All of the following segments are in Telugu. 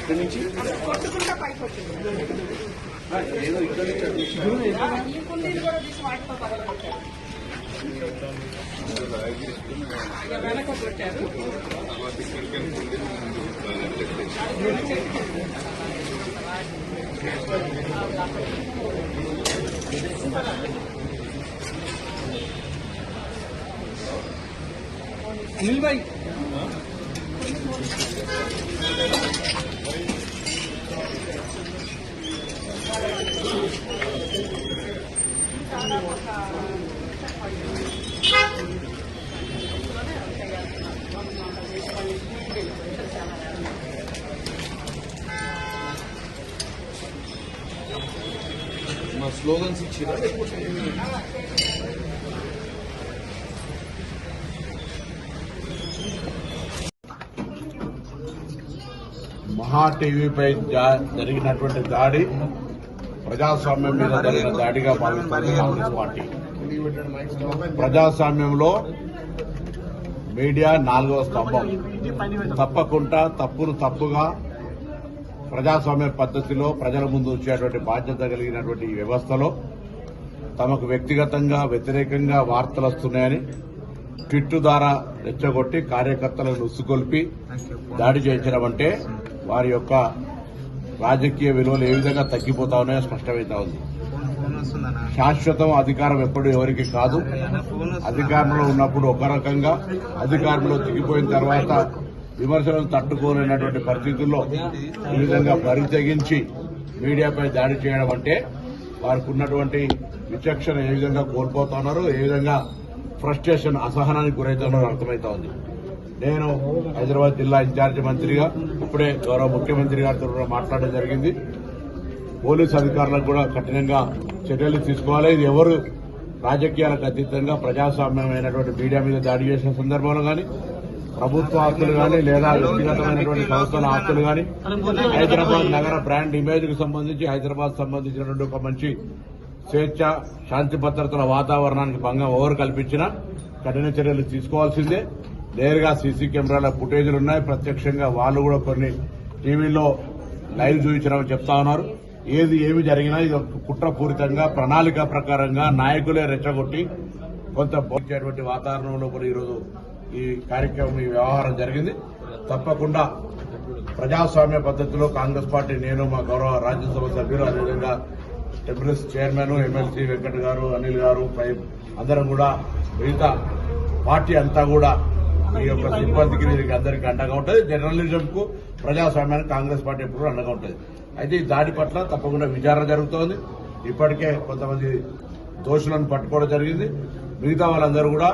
ఇక్కడ నుంచి కొట్టుకుంటా పైకి వచ్చింది ఏదో ఇక్కడ నుంచి ఈ కుండీలు కూడా తీసి వాటితో పగలగొట్టారు వెనక కొట్టారు अनिल भाई స్లోగన్స్ ఇచ్చిరా మహా టీవీపై జరిగినటువంటి దాడి ప్రజాస్వామ్యం మీద జరిగిన దాడిగా భావిస్తోంది కాంగ్రెస్ పార్టీ. ప్రజాస్వామ్యంలో మీడియా 4వ స్తంభం. తప్పకుండా తప్పును తప్పుగా ప్రజాస్వామ్య పద్ధతిలో ప్రజల ముందు వచ్చేటువంటి బాధ్యత కలిగినటువంటి ఈ వ్యవస్థలో తమకు వ్యక్తిగతంగా వ్యతిరేకంగా వార్తలు వస్తున్నాయని ట్విట్టు ద్వారా రెచ్చగొట్టి కార్యకర్తలను ఉసుగొల్పి దాడి చేయించడం అంటే వారి యొక్క రాజకీయ విలువలు ఏ విధంగా తగ్గిపోతా ఉన్నాయో స్పష్టమవుతా ఉంది. శాశ్వతం అధికారం ఎప్పుడు ఎవరికి కాదు. అధికారంలో ఉన్నప్పుడు ఒక రకంగా, అధికారంలో దిగిపోయిన తర్వాత విమర్శలను తట్టుకోలేనటువంటి పరిస్థితుల్లో ఈ విధంగా పరితెగించి మీడియాపై దాడి చేయడం అంటే వారికి ఉన్నటువంటి విచక్షణ ఏ విధంగా కోల్పోతున్నారు, ఏ విధంగా ఫ్రస్ట్రేషన్ అసహనానికి గురవుతున్నారో అర్థమవుతా ఉంది. నేను హైదరాబాద్ జిల్లా ఇన్ఛార్జి మంత్రిగా ఇప్పుడే గౌరవ ముఖ్యమంత్రి గారితో కూడా మాట్లాడడం జరిగింది. పోలీసు అధికారులకు కూడా కఠినంగా చర్యలు తీసుకోవాలి. ఇది ఎవరు రాజకీయాలకు అతీతంగా ప్రజాస్వామ్యమైనటువంటి మీడియా మీద దాడి చేసిన సందర్భంలో కానీ, ప్రభుత్వ ఆస్తులు కానీ లేదా వ్యక్తిగతమైనటువంటి సంస్థల ఆస్తులు కానీ, హైదరాబాద్ నగర బ్రాండ్ ఇమేజ్ కు సంబంధించి హైదరాబాద్ సంబంధించినటువంటి ఒక మంచి స్వేచ్ఛ, శాంతి భద్రతల వాతావరణానికి భంగం ఎవరు కల్పించినా కఠిన చర్యలు తీసుకోవాల్సిందే. నేరుగా సీసీ కెమెరాల ఫుటేజీలు ఉన్నాయి. ప్రత్యక్షంగా వాళ్ళు కూడా కొన్ని టీవీల్లో లైవ్ చూపించడం చెప్తా ఉన్నారు. ఏమి జరిగినా ఇది కుట్రపూరితంగా ప్రణాళిక ప్రకారంగా నాయకులే రెచ్చగొట్టి కొంత పోల్చేటువంటి వాతావరణంలో కూడా ఈరోజు ఈ కార్యక్రమం, ఈ వ్యవహారం జరిగింది. తప్పకుండా ప్రజాస్వామ్య పద్ధతిలో కాంగ్రెస్ పార్టీ, నేను, మా గౌరవ రాజ్యసభ సభ్యులు, అదేవిధంగా టెంపుల్స్ చైర్మన్ ఎమ్మెల్సీ వెంకట్ గారు, అనిల్ గారు, అందరం కూడా మిగతా పార్టీ అంతా కూడా ఈ యొక్క సిబ్బందికి దీనికి అందరికీ అండగా ఉంటుంది. జర్నలిజం కు, ప్రజాస్వామ్యానికి కాంగ్రెస్ పార్టీ ఎప్పుడు అండగా ఉంటుంది. అయితే ఈ దాడి పట్ల తప్పకుండా విచారణ జరుగుతోంది. ఇప్పటికే కొంతమంది దోషులను పట్టుకోవడం జరిగింది. మిగతా వాళ్ళందరూ కూడా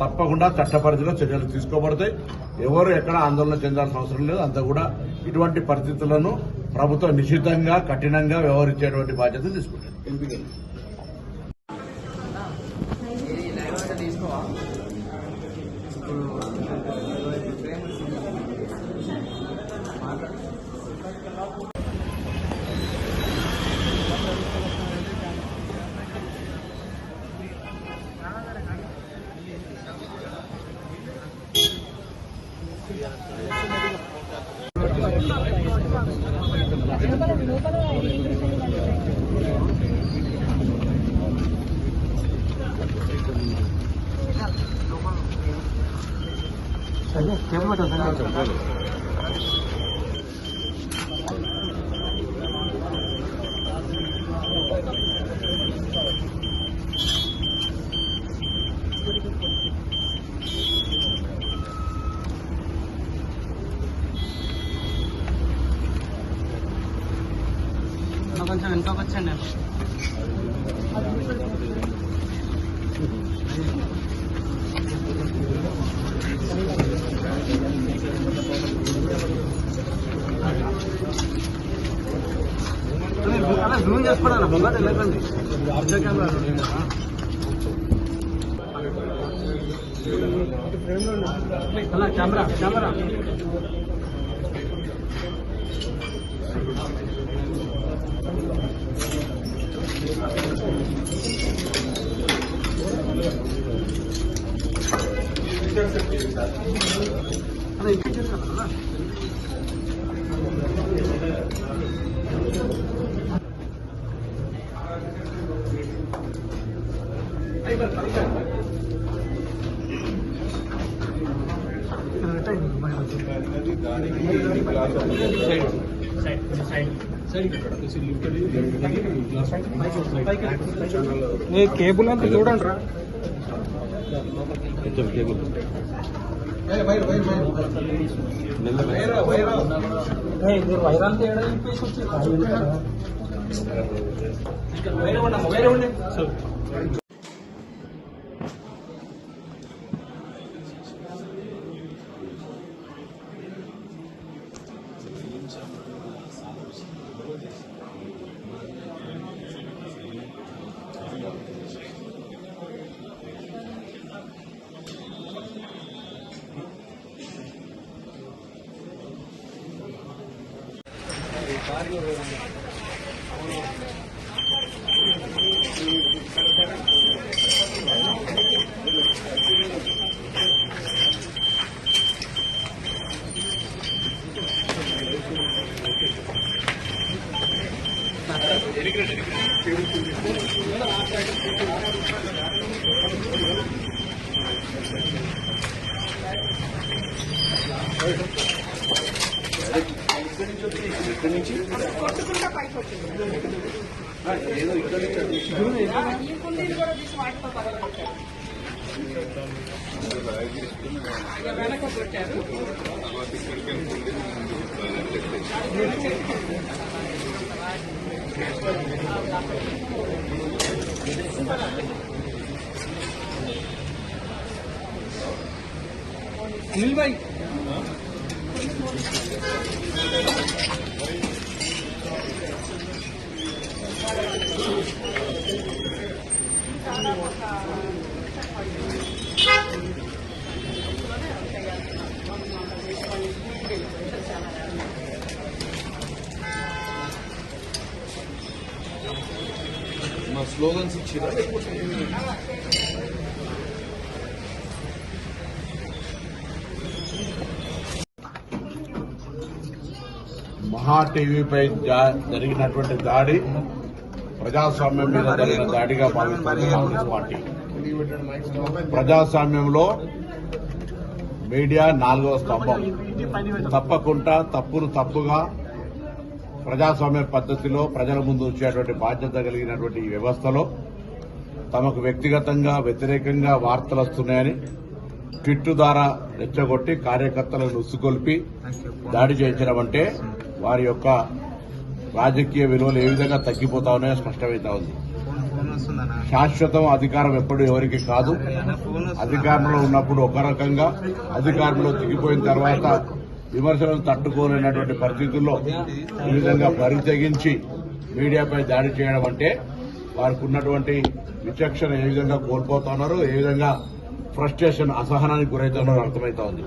తప్పకుండా చట్టపరిధిలో చర్యలు తీసుకోబడతాయి. ఎవరు ఎక్కడ ఆందోళన చెందాల్సిన అవసరం లేదు. అంతా కూడా ఇటువంటి పరిస్థితులను ప్రభుత్వం నిశ్చితంగా కఠినంగా వ్యవహరించేటువంటి బాధ్యత తీసుకుంటుంది. కొంచెం వెనుకకు వచ్చాను నేను. జూమ్ చేసుకోవడానికి ముంగట వెళ్ళకండి. కెమెరా కెమెరా అదే ఇంకా చేస్తాను కదా. కేబుల్ అంతా చూడండి రా. కేబుల్ వైరాలు తేడా కొట్టుకుంటా పైకి వచ్చింది. ఈ కుండీలు కూడా తీసి వాటితో పగలగొట్టారు. వెనక కొట్టారు. నిల్బాయి మా స్లోగన్స్ ఇచ్చిరా మహా టీవీపై జరిగినటువంటి దాడి ప్రజాస్వామ్యం మీద జరిగిన దాడిగా భావిస్తుంది కాంగ్రెస్ పార్టీ. ప్రజాస్వామ్యంలో మీడియా 4వ స్తంభం. తప్పకుండా తప్పును తప్పుగా ప్రజాస్వామ్య పద్ధతిలో ప్రజల ముందు వచ్చేటువంటి బాధ్యత కలిగినటువంటి ఈ వ్యవస్థలో తమకు వ్యక్తిగతంగా వ్యతిరేకంగా వార్తలు వస్తున్నాయని ట్విట్టు ద్వారా రెచ్చగొట్టి కార్యకర్తలను ఉసుగొల్పి దాడి చేయించడం అంటే వారి యొక్క రాజకీయ విలువలు ఏ విధంగా తగ్గిపోతా ఉన్నాయో స్పష్టమవుతా ఉంది. శాశ్వతం అధికారం ఎప్పుడు ఎవరికి కాదు. అధికారంలో ఉన్నప్పుడు ఒక రకంగా, అధికారంలో దిగిపోయిన తర్వాత విమర్శలను తట్టుకోలేనటువంటి పరిస్థితుల్లో ఈ విధంగా బరి తెగించి మీడియాపై దాడి చేయడం అంటే వారికి ఉన్నటువంటి విచక్షణ ఏ విధంగా కోల్పోతున్నారు, ఏ విధంగా ఫ్రస్ట్రేషన్ అసహనానికి గురవుతున్నారో అర్థమవుతా ఉంది.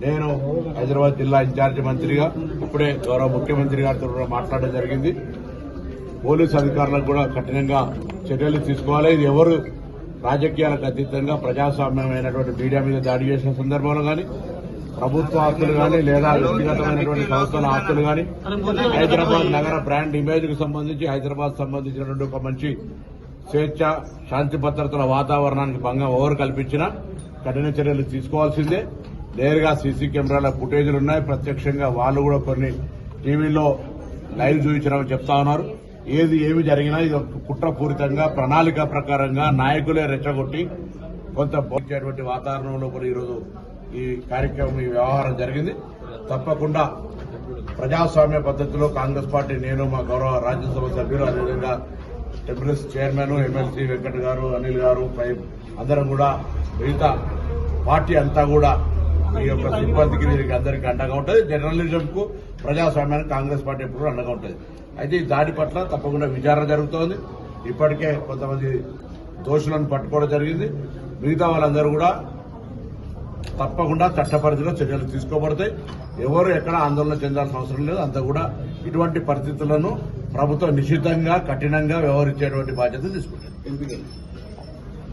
నేను హైదరాబాద్ జిల్లా ఇన్ఛార్జి మంత్రిగా ఇప్పుడే గౌరవ ముఖ్యమంత్రి గారితో కూడా మాట్లాడడం జరిగింది. పోలీసు అధికారులకు కూడా కఠినంగా చర్యలు తీసుకోవాలి. ఇది ఎవరు రాజకీయాలకు అతీతంగా ప్రజాస్వామ్యమైనటువంటి మీడియా మీద దాడి చేసిన సందర్భంలో కానీ, ప్రభుత్వ ఆస్తులు కానీ లేదా వ్యక్తిగతమైనటువంటి సంస్థల ఆస్తులు కానీ, హైదరాబాద్ నగర బ్రాండ్ ఇమేజ్ కు సంబంధించి హైదరాబాద్ సంబంధించినటువంటి ఒక మంచి స్వేచ్ఛ, శాంతి భద్రతల వాతావరణానికి భంగం ఎవరు కల్పించినా కఠిన చర్యలు తీసుకోవాల్సిందే. నేరుగా సీసీ కెమెరాల ఫుటేజీలు ఉన్నాయి. ప్రత్యక్షంగా వాళ్ళు కూడా కొన్ని టీవీలో లైవ్ చూపించడం చెప్తా ఉన్నారు. ఏమి జరిగినా ఇది కుట్రపూరితంగా ప్రణాళిక ప్రకారంగా నాయకులే రెచ్చగొట్టి కొంత బోధించేటువంటి వాతావరణంలో కూడా ఈరోజు ఈ కార్యక్రమం, ఈ వ్యవహారం జరిగింది. తప్పకుండా ప్రజాస్వామ్య పద్ధతిలో కాంగ్రెస్ పార్టీ, నేను, మా గౌరవ రాజ్యసభ సభ్యులు, అదేవిధంగా టెంపుల్స్ చైర్మన్, ఎమ్మెల్సీ వెంకట్ గారు, అనిల్ గారు, అందరం కూడా మిగతా పార్టీ అంతా కూడా ఈ యొక్క సిబ్బందికి వీరికి అందరికీ అండగా ఉంటుంది. జర్నలిజం కు, ప్రజాస్వామ్యానికి కాంగ్రెస్ పార్టీ ఎప్పుడు అండగా ఉంటుంది. అయితే ఈ దాడి పట్ల తప్పకుండా విచారణ జరుగుతోంది. ఇప్పటికే కొంతమంది దోషులను పట్టుకోవడం జరిగింది. మిగతా వాళ్ళందరూ కూడా తప్పకుండా చట్టపరిధిలో చర్యలు తీసుకోబడతాయి. ఎవరు ఎక్కడ ఆందోళన చెందాల్సిన అవసరం లేదు. అంతా కూడా ఇటువంటి పరిస్థితులను ప్రభుత్వం నిశ్చితంగా, కఠినంగా వ్యవహరించేటువంటి బాధ్యత తీసుకుంటుంది.